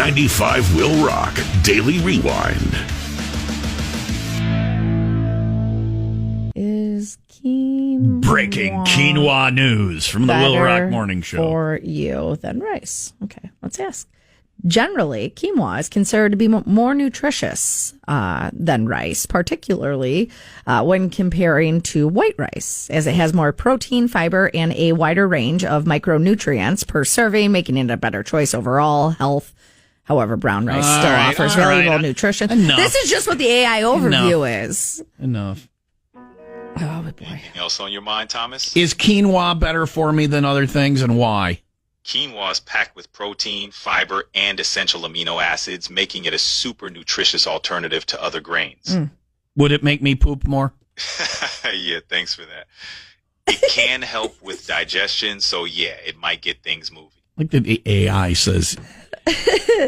95 WIIL Rock Daily Rewind. Is quinoa breaking quinoa news from the WIIL Rock Morning Show for you than rice? Okay, let's ask. Generally, quinoa is considered to be more nutritious than rice, particularly when comparing to white rice, as it has more protein, fiber, and a wider range of micronutrients per serving, making it a better choice overall health. However, brown rice still offers valuable nutrition. Enough. This is just what the AI overview is. Enough. Oh, boy. Anything else on your mind, Thomas? Is quinoa better for me than other things, and why? Quinoa is packed with protein, fiber, and essential amino acids, making it a super nutritious alternative to other grains. Would it make me poop more? Yeah, thanks for that. It can help with digestion, so yeah, it might get things moving. Like the AI says,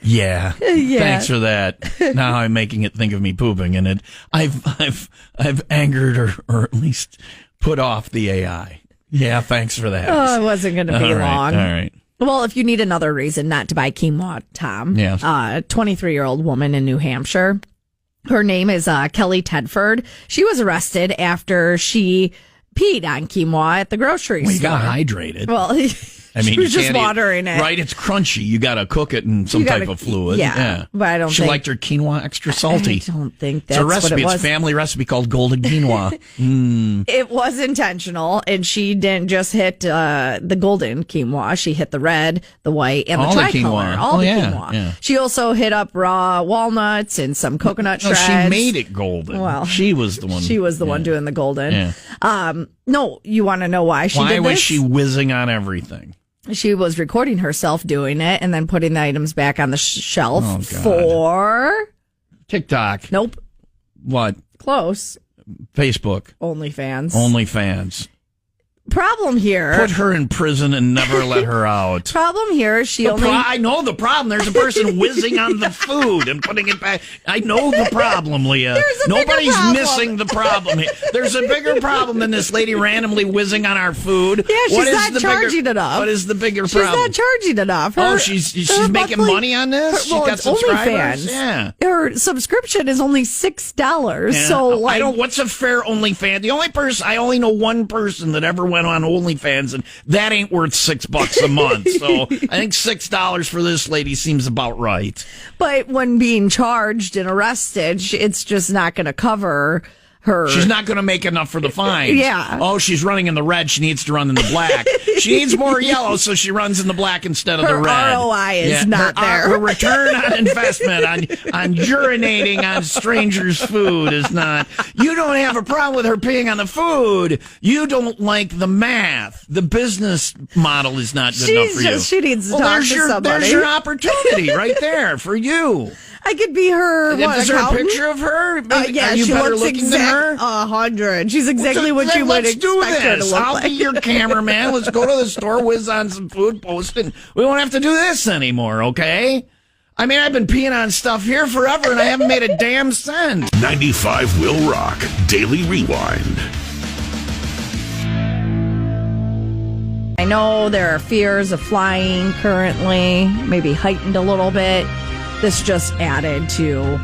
yeah, thanks for that. Now I'm making it think of me pooping, and I've angered or at least put off the AI. Yeah, thanks for that. Oh, it wasn't going to be long. All right. Well, if you need another reason not to buy quinoa, Tom, yes. 23-year-old woman in New Hampshire. Her name is Kelly Tedford. She was arrested after she peed on quinoa at the grocery store. You got hydrated. Well, she was just watering it. Right, it's crunchy. You got to cook it in some type of fluid. Yeah, but I don't She liked her quinoa extra salty. I don't think that's it's a recipe. what it was. It's a family recipe called golden quinoa. It was intentional, and she didn't just hit the golden quinoa. She hit the red, the white, and all the tricolor. quinoa. All the quinoa. Yeah. She also hit up raw walnuts and some coconut shreds. She made it golden. Well, she was the one. She was the one doing the golden. Yeah. No, you want to know why she did this? Why was she whizzing on everything? She was recording herself doing it and then putting the items back on the shelf for TikTok. Nope. What? Close. Facebook. OnlyFans. Problem here. Put her in prison and never let her out. Problem here is I know the problem. There's a person whizzing on the food and putting it back. I know the problem, Leah. Nobody's missing the problem here. There's a bigger problem than this lady randomly whizzing on our food. Yeah, she's not charging enough. What is the bigger problem? She's not charging enough. She's making money on this? Well, She's got it's subscribers? OnlyFans. Yeah. Her subscription is only $6. Yeah. So, what's a fair OnlyFans? I only know one person that ever went on OnlyFans, and that ain't worth $6 a month. So I think $6 for this lady seems about right. But when being charged and arrested, it's just not going to cover her. She's not going to make enough for the fines. Yeah. Oh, she's running in the red. She needs to run in the black. She needs more yellow, so she runs in the black instead of the red. Her ROI is not there. Her return on investment on urinating on strangers' food is not. You don't have a problem with her peeing on the food. You don't like the math. The business model is not good enough for you. She needs to talk to somebody. There's your opportunity right there for you. I could be her. Is there a picture of her? Yeah, Are you she better looks looking than her? 100. She's exactly what you would expect her to look I'll like. be your cameraman. Let's go to the store, whiz on some food, post it. We won't have to do this anymore, okay? I mean, I've been peeing on stuff here forever, and I haven't made a damn cent. 95 WIIL Rock Daily Rewind. I know there are fears of flying currently, maybe heightened a little bit. This just added to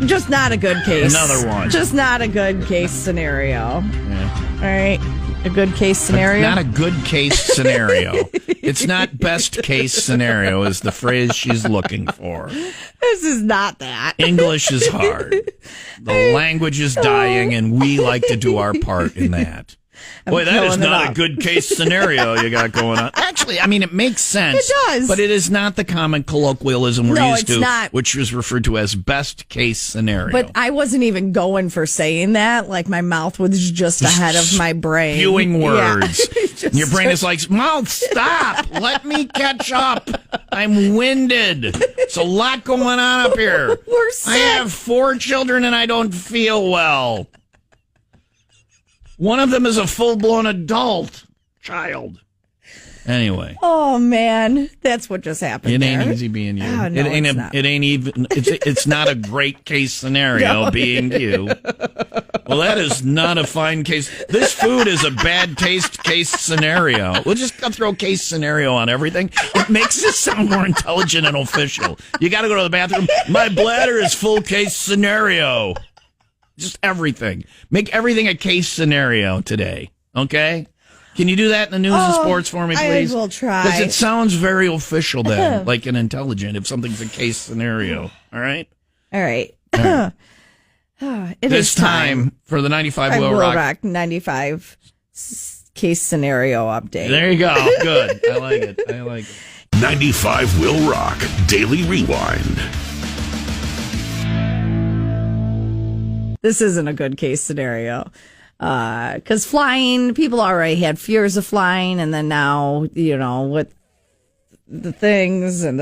just not a good case. Another one. Just not a good case scenario. Yeah. All right. A good case scenario? Not a good case scenario. It's not best case scenario is the phrase she's looking for. This is not that. English is hard. The language is dying, and we like to do our part in that. Boy, that is not a good case scenario you got going on. Actually, I mean, it makes sense. It does. But it is not the common colloquialism we're used to, not. which is referred to as best case scenario. But I wasn't even going for saying that. Like, my mouth was just ahead of my brain. Spewing words. Yeah. Your brain is like, mouth, stop. Let me catch up. I'm winded. It's a lot going on up here. We're sick. I have 4 children and I don't feel well. One of them is a full-blown adult child. Anyway. Oh, man. That's what just happened. It ain't easy being you. Oh, no, it ain't even. It's not a great case scenario being you. Well, that is not a fine case. This food is a bad taste case scenario. We'll just throw case scenario on everything. It makes it sound more intelligent and official. You got to go to the bathroom. My bladder is full case scenario. Just everything. Make everything a case scenario today. Okay? Can you do that in the news and sports for me, please? I will try. Because it sounds very official then, like an intelligent, if something's a case scenario. All right? All right. It This is time for the 95 Will Rock. 95 case scenario update. There you go. Good. I like it. 95 Will Rock Daily Rewind. This isn't a good case scenario. Because flying, people already had fears of flying, and then now, with the things, and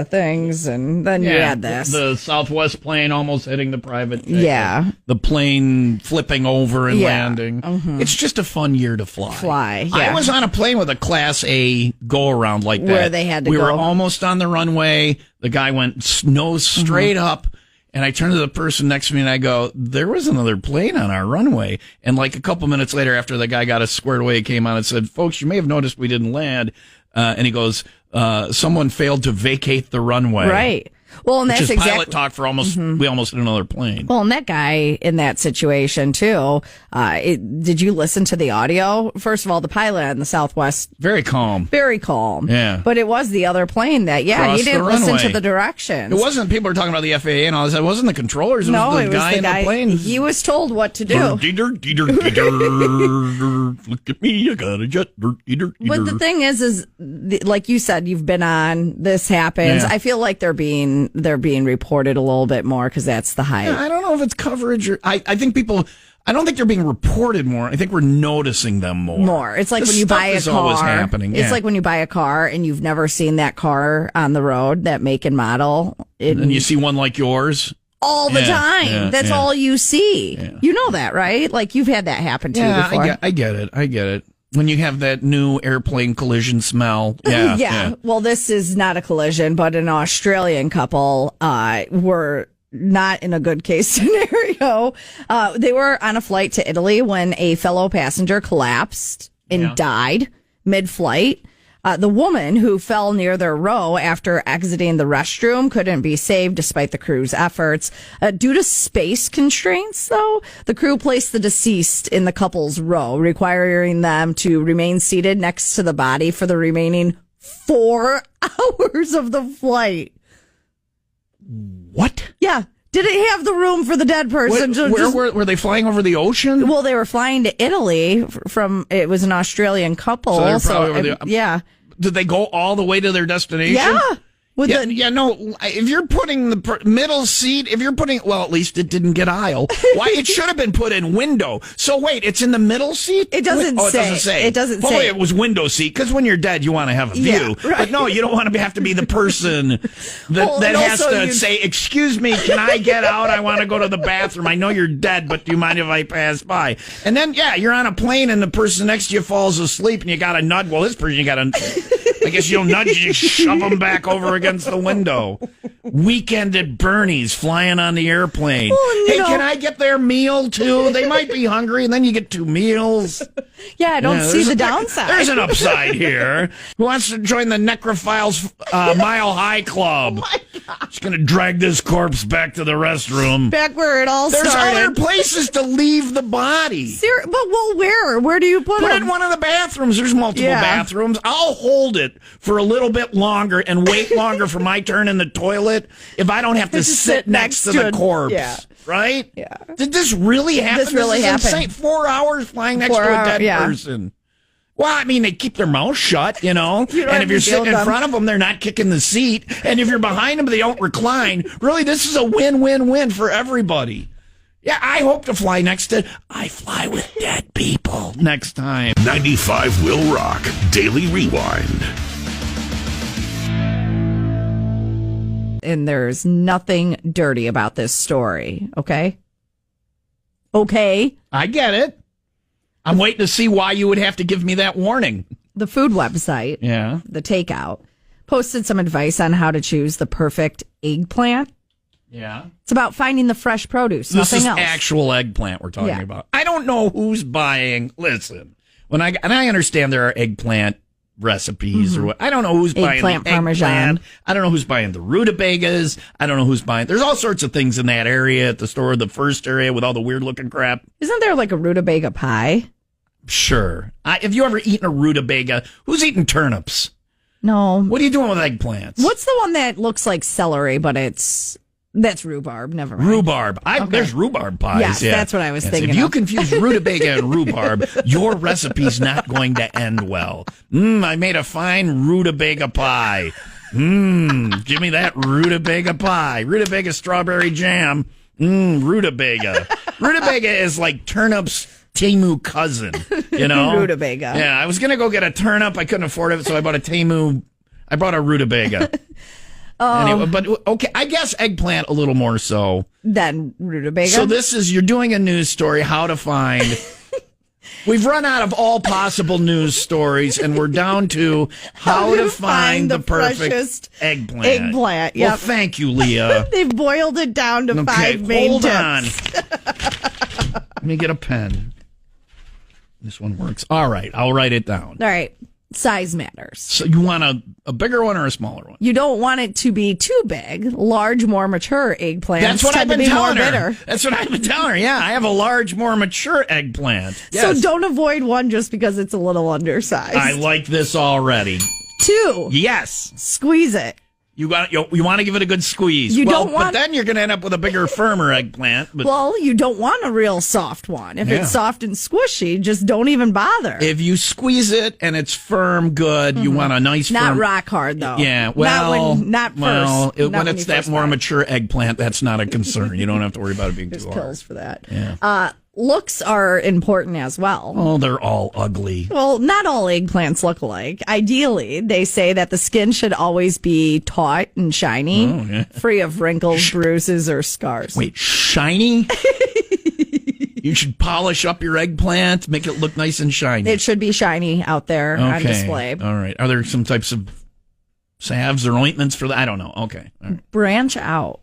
then you add this. The Southwest plane almost hitting the private jet. Yeah. The plane flipping over and landing. Mm-hmm. It's just a fun year to fly. Yeah. I was on a plane with a Class A go-around like that. Where they had to We go. were almost on the runway. The guy went nose straight up. And I turned to the person next to me and I go, there was another plane on our runway. And like a couple minutes later, after the guy got us squared away, he came on and said, folks, you may have noticed we didn't land. And he goes, someone failed to vacate the runway. Right. Well, and Which that's is exactly. pilot talk for we almost hit another plane. Well, and that guy in that situation too. Did you listen to the audio? First of all, the pilot in the Southwest, Very calm. very calm. Yeah. But it was the other plane that, he Crossed didn't the listen runway. to the directions. It wasn't, people were talking about the FAA and all this. It wasn't the controllers. It was the guy in the plane. He was told what to do. Look at me, I got a jet. But the thing is like you said, you've been on. This happens. Yeah. I feel like they're being reported a little bit more because that's the hype. I don't know if it's coverage or I think people. I don't think they're being reported more. I think we're noticing them more. It's like This when you stuff buy a is car. always happening. It's Yeah. like when you buy a car and you've never seen that car on the road, that make and model. And you see one like yours. all the time. Yeah, That's yeah. all you see. Yeah. You know that, right? Like you've had that happen to you before. I get it. When you have that new airplane collision smell. Yeah. Well, this is not a collision, but an Australian couple were not in a good case scenario. They were on a flight to Italy when a fellow passenger collapsed and died mid-flight. The woman who fell near their row after exiting the restroom couldn't be saved despite the crew's efforts. Due to space constraints, though, the crew placed the deceased in the couple's row, requiring them to remain seated next to the body for the remaining 4 hours of the flight. What? Yeah. Didn't have the room for the dead person. Were they flying over the ocean? Well, they were flying to Italy it was an Australian couple. So they were probably over yeah. Did they go all the way to their destination? Yeah. If you're putting the middle seat, at least it didn't get aisle. Why? It should have been put in window. So wait, it's in the middle seat? It doesn't say. It doesn't Hopefully say. it was window seat, because when you're dead, you want to have a view. Yeah, right. But no, you don't want to have to be the person that has to say, excuse me, can I get out? I want to go to the bathroom. I know you're dead, but do you mind if I pass by? And then, you're on a plane and the person next to you falls asleep and you got to nudge. Well, this person, I guess you don't nudge, you shove them back over against the window. Weekend at Bernie's, flying on the airplane. Can I get their meal too? They might be hungry, and then you get 2 meals. Yeah, I don't see the downside. There's an upside here. Who wants to join the Necrophiles Mile High Club? Oh my God. Just going to drag this corpse back to the restroom. Back where it all There's started. other places to leave the body. Where? Where do you put Put it them? in one of the bathrooms. There's multiple bathrooms. I'll hold it for a little bit longer and wait longer for my turn in the toilet if I don't have to sit next to the corpse. Yeah. Right? Yeah. Did this really happen? This really happened. Insane. 4 hours flying next to a dead person. Well, I mean, they keep their mouth shut, And if you're sitting in front of them, they're not kicking the seat. And if you're behind them, they don't recline. Really, this is a win-win-win for everybody. Yeah, I hope to fly next to... I fly with dead people next time. 95 Will Rock Daily Rewind. And there's nothing dirty about this story, okay? Okay. I get it. I'm waiting to see why you would have to give me that warning. The food website, Yeah. the Takeout, posted some advice on how to choose the perfect eggplant. Yeah. It's about finding the fresh produce, This nothing is else. actual eggplant we're talking about. I don't know who's buying. Listen, I understand there are eggplant recipes or what. I don't know who's buying Eggplant the parmesan. eggplant. I don't know who's buying the rutabagas. I don't know who's buying. There's all sorts of things in that area at the store, the first area with all the weird looking crap. Isn't there like a rutabaga pie? Sure. Have you ever eaten a rutabaga? Who's eating turnips? No. What are you doing with eggplants? What's the one that looks like celery, but that's rhubarb? Never mind. Rhubarb. There's rhubarb pies. Yes, that's what I was thinking If you of. confuse rutabaga and rhubarb, your recipe's not going to end well. I made a fine rutabaga pie. Give me that rutabaga pie. Rutabaga strawberry jam. Rutabaga. Rutabaga is like turnips' Temu cousin, you know? Rutabaga. Yeah, I was going to go get a turnip. I couldn't afford it, so I bought a rutabaga. Anyway, but okay, I guess eggplant a little more so than rutabaga. So you're doing a news story, how to find. We've run out of all possible news stories, and we're down to how to find the perfect eggplant. Eggplant, Well, thank you, Leah. They've boiled it down to 5 main hold tips. on. Let me get a pen. This one works. All right, I'll write it down. All right. Size matters. So you want a bigger one or a smaller one? You don't want it to be too big. Large, more mature eggplants That's what I've tend to been be more telling her. bitter. That's what I've been telling her. Yeah, I have a large, more mature eggplant. Yes. So don't avoid one just because it's a little undersized. I like this already. 2. Yes. Squeeze it. You want to give it a good squeeze. But then you're going to end up with a bigger, firmer eggplant. But well, you don't want a real soft one. If it's soft and squishy, just don't even bother. if you squeeze it and it's firm, good. You want a nice, Not firm. rock hard though. Yeah, well, not first. Well, Not when when it's you that first more buy it. mature eggplant, that's not a concern. You don't have to worry about it being There's too hard. pills for that. Yeah. Looks are important as well. Oh, they're all ugly. Well, not all eggplants look alike. Ideally, they say that the skin should always be taut and shiny, free of wrinkles, bruises, or scars. Wait, shiny? You should polish up your eggplant, make it look nice and shiny. It should be shiny out there on display. All right. Are there some types of salves or ointments for that? I don't know. Okay. All right. Branch out.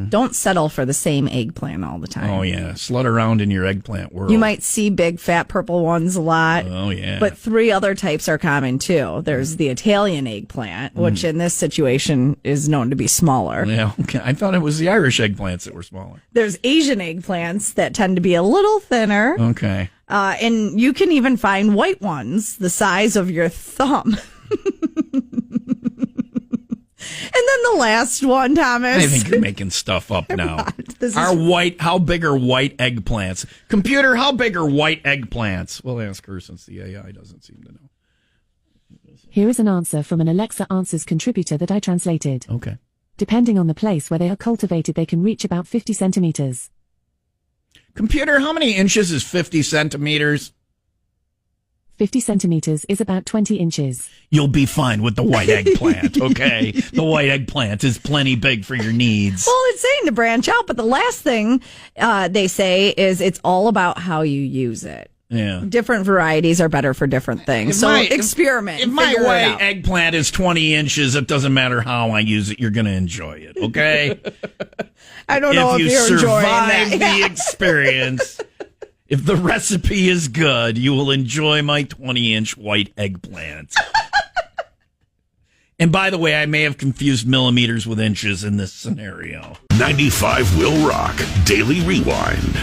Don't settle for the same eggplant all the time. Oh, yeah. Slut around in your eggplant world. You might see big, fat, purple ones a lot. Oh, yeah. But 3 other types are common, too. There's the Italian eggplant, which in this situation is known to be smaller. Yeah, okay. I thought it was the Irish eggplants that were smaller. There's Asian eggplants that tend to be a little thinner. Okay. And you can even find white ones the size of your thumb. And then the last one, Thomas. I think you're making stuff up now. This is- How big are white eggplants? Computer, how big are white eggplants? We'll ask her since the AI doesn't seem to know. Here is an answer from an Alexa Answers contributor that I translated. Okay. Depending on the place where they are cultivated, they can reach about 50 centimeters. Computer, how many inches is 50 centimeters? 50 centimeters is about 20 inches. You'll be fine with the white eggplant, okay? The white eggplant is plenty big for your needs. Well, it's saying to branch out, but the last thing they say is it's all about how you use it. Yeah. Different varieties are better for different things. Experiment. If my figure it white out. eggplant is 20 inches, it doesn't matter how I use it. You're going to enjoy it, okay? I don't know if you you're enjoying survive that. the experience, if the recipe is good, you will enjoy my 20-inch white eggplant. And by the way, I may have confused millimeters with inches in this scenario. 95 will rock. Daily Rewind.